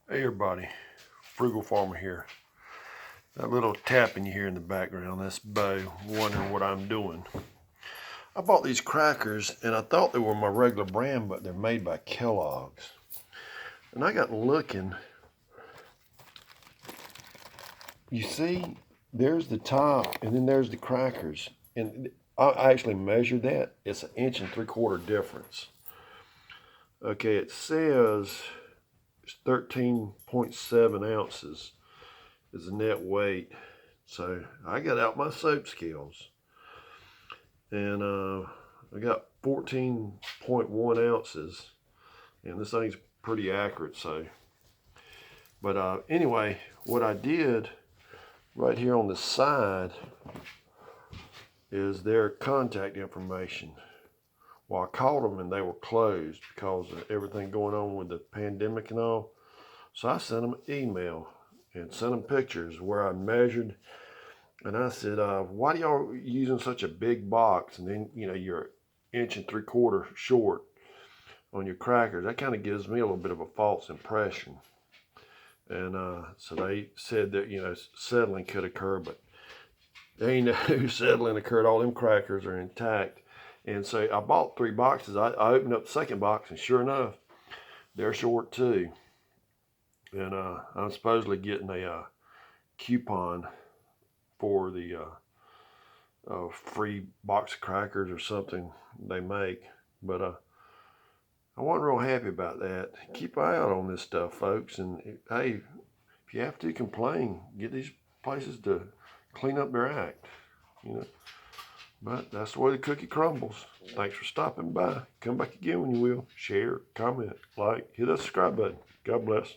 Hey everybody, Frugal Farmer here. That little tapping you hear in the background, that's Bo wondering what I'm doing. I bought these crackers and I thought they were my regular brand, but they're made by Kellogg's. And I got looking. You see, there's the top and then there's the crackers. And I actually measured that. It's 1.75 inches difference. Okay, it says it's 13.7 ounces is the net weight. So I got out my soap scales and I got 14.1 ounces, and this thing's pretty accurate. But anyway, what I did right here on the side is their contact information. Well, I called them and they were closed because of everything going on with the pandemic and all. So I sent them an email and sent them pictures where I measured. And I said, why do y'all using such a big box? And then, you're 1.75 inches short on your crackers. That kind of gives me a little bit of a false impression. And so they said that, settling could occur, but they ain't no settling occurred. All them crackers are intact. And so I bought 3 boxes. I opened up the second box, and sure enough, they're short too. And I'm supposedly getting a coupon for the free box of crackers or something they make. But I wasn't real happy about that. Keep an eye out on this stuff, folks. And hey, if you have to complain, get these places to clean up their act. But that's the way the cookie crumbles. Thanks for stopping by. Come back again when you will. Share, comment, like, hit that subscribe button. God bless.